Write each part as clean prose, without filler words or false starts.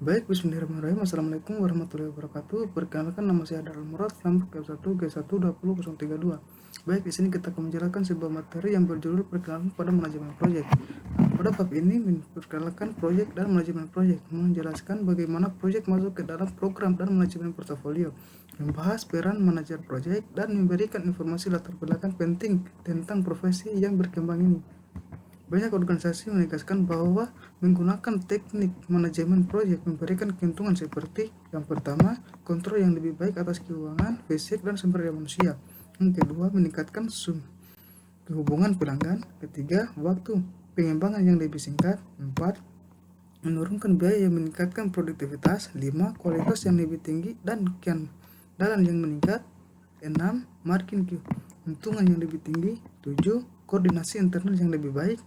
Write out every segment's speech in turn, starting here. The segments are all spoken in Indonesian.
Baik, bismillahirrahmanirrahim. Assalamualaikum warahmatullahi wabarakatuh. Perkenalkan, nama saya Darul Murad, kelompok F1 G1 20032. Baik, di sini kita akan menjelaskan sebuah materi yang berjudul perkenalan pada manajemen proyek. Pada bab ini memperkenalkan proyek dan manajemen proyek, menjelaskan bagaimana proyek masuk ke dalam program dan manajemen portofolio, membahas peran manajer proyek, dan memberikan informasi latar belakang penting tentang profesi yang berkembang ini. Banyak organisasi menegaskan bahwa menggunakan teknik manajemen proyek memberikan keuntungan seperti yang pertama, kontrol yang lebih baik atas keuangan, fisik, dan sumber daya manusia. Yang kedua, meningkatkan hubungan pelanggan. Ketiga, waktu pengembangan yang lebih singkat. Empat, menurunkan biaya yang meningkatkan produktivitas. 5, kualitas yang lebih tinggi dan keandalan yang meningkat. 6, margin keuntungan yang lebih tinggi. 7, koordinasi internal yang lebih baik.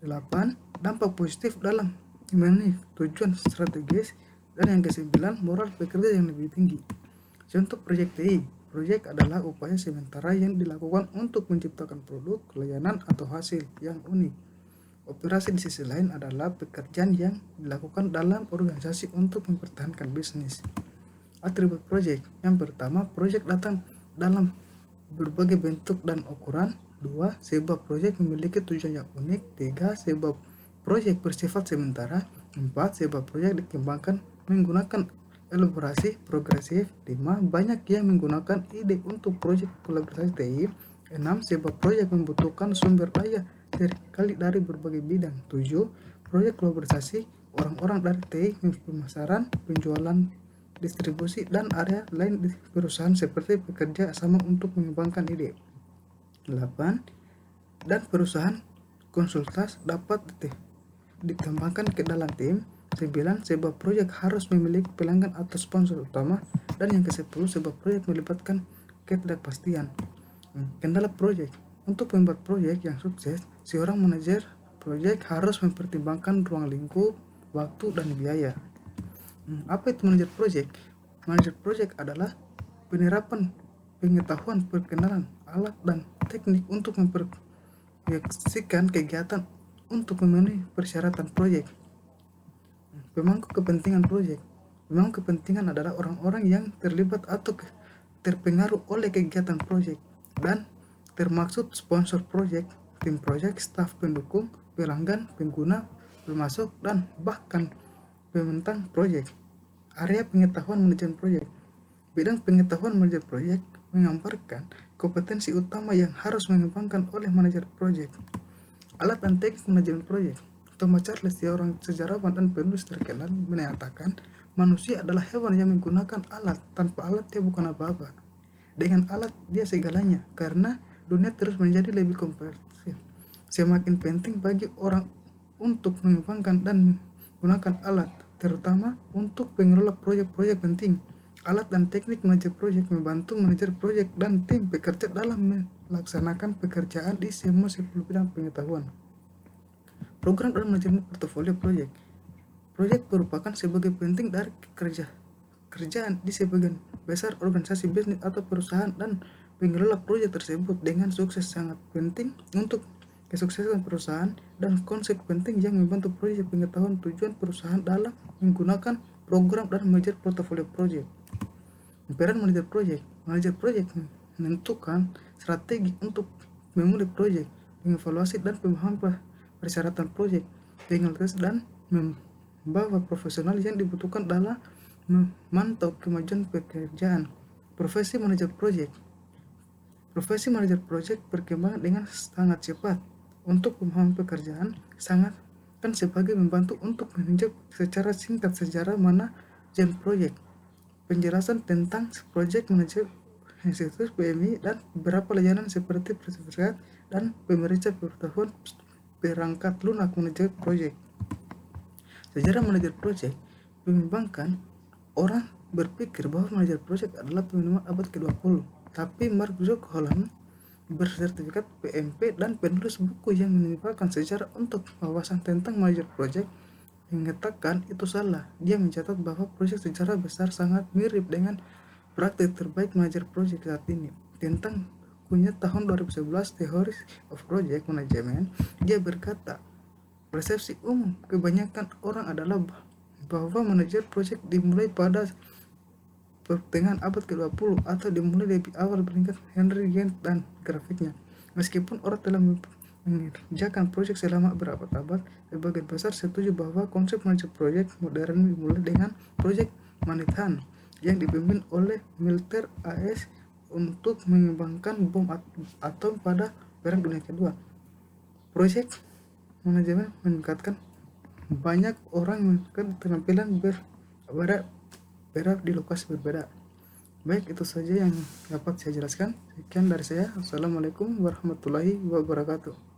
8, dampak positif dalam memenuhi tujuan strategis. Dan yang ke-9, moral pekerja yang lebih tinggi. Contoh proyek TI. Proyek adalah upaya sementara yang dilakukan untuk menciptakan produk, layanan, atau hasil yang unik. Operasi di sisi lain adalah pekerjaan yang dilakukan dalam organisasi untuk mempertahankan bisnis. Atribut proyek. Yang pertama, proyek datang dalam berbagai bentuk dan ukuran. 2, sebuah proyek memiliki tujuan yang unik. 3, sebuah proyek bersifat sementara. 4, sebuah proyek dikembangkan menggunakan elaborasi progresif. 5, banyak yang menggunakan ide untuk proyek kolaborasi TI. 6, sebuah proyek membutuhkan sumber daya terkali dari berbagai bidang. 7, proyek kolaborasi orang-orang dari TI, pemasaran, penjualan, distribusi, dan area lain di perusahaan seperti bekerja sama untuk mengembangkan ide. 8, dan perusahaan konsultas dapat ditambahkan ke dalam tim. 9, sebuah proyek harus memiliki pelanggan atau sponsor utama. Dan yang ke-10, sebuah proyek melibatkan ketidakpastian. Kendala proyek. Untuk membuat proyek yang sukses, seorang manajer proyek harus mempertimbangkan ruang lingkup, waktu, dan biaya. Apa itu manajer proyek? Manajer proyek adalah penerapan pengetahuan, perkenalan, alat, dan teknik untuk memproyeksikan kegiatan untuk memenuhi persyaratan proyek. Pemangku kepentingan proyek. Pemangku kepentingan adalah orang-orang yang terlibat atau terpengaruh oleh kegiatan proyek, dan termaksud sponsor proyek, tim proyek, staf pendukung, pelanggan, pengguna, termasuk, dan bahkan pementang proyek. Area pengetahuan manajemen proyek. Bidang pengetahuan manajer proyek menggambarkan kompetensi utama yang harus mengembangkan oleh manajer proyek. Alat dan teknik manajemen proyek. Thomas Charles, seorang sejarawan dan penulis terkenal, menyatakan manusia adalah hewan yang menggunakan alat. Tanpa alat dia bukan apa-apa. Dengan alat dia segalanya, karena dunia terus menjadi lebih kompleks. Semakin penting bagi orang untuk mengembangkan dan menggunakan alat, terutama untuk pengelola proyek-proyek penting. Alat dan teknik manajer proyek membantu manajer proyek dan tim bekerja dalam melaksanakan pekerjaan di semua 10 bidang pengetahuan. Program dan manajemen portofolio proyek. Proyek merupakan sebagai penting dari kerjaan di sebagian besar organisasi bisnis atau perusahaan, dan pengelola proyek tersebut dengan sukses sangat penting untuk kesuksesan perusahaan, dan konsep penting yang membantu proyek pengetahuan tujuan perusahaan dalam menggunakan program dan manajer portofolio proyek. Peran manajer proyek. Manajer proyek menentukan strategi untuk memulai proyek, mengevaluasi dan pemahaman persyaratan proyek, pengawasan dan membawa profesional yang dibutuhkan dalam memantau kemajuan pekerjaan. Profesi manajer proyek. Profesi manajer proyek berkembang dengan sangat cepat. Untuk pemahaman pekerjaan, sangat kan sebagai membantu untuk meninjau secara singkat sejarah manajemen proyek, penjelasan tentang proyek manajer institusi PMI, dan beberapa layanan seperti sertifikat dan pemeriksa pengetahuan perangkat lunak manajer proyek. Sejarah manajer proyek mengembangkan. Orang berpikir bahwa manajer proyek adalah penemuan abad ke-20, tapi Mark Zuckerholm bersertifikat PMP dan penulis buku yang menyebarkan sejarah untuk wawasan tentang manajer proyek mengatakan itu salah. Dia mencatat bahwa proyek secara besar sangat mirip dengan praktik terbaik manajer proyek saat ini. Tentang bukunya tahun 2011, Theory of Project Management, dia berkata, persepsi umum kebanyakan orang adalah bahwa manajer proyek dimulai pada pertengahan abad ke-20 atau dimulai lebih awal meningkat Henry Gantt dan grafiknya. Meskipun orang telah mengerjakan proyek selama berabad-abad, sebagian besar setuju bahwa konsep manajer proyek modern dimulai dengan proyek Manhattan yang dipimpin oleh militer AS untuk mengembangkan bom atom pada Perang Dunia Kedua. Proyek manajemen meningkatkan banyak orang meningkatkan keterampilan berada di lokasi berbeda. Baik, itu saja yang dapat saya jelaskan. Sekian dari saya. Assalamualaikum warahmatullahi wabarakatuh.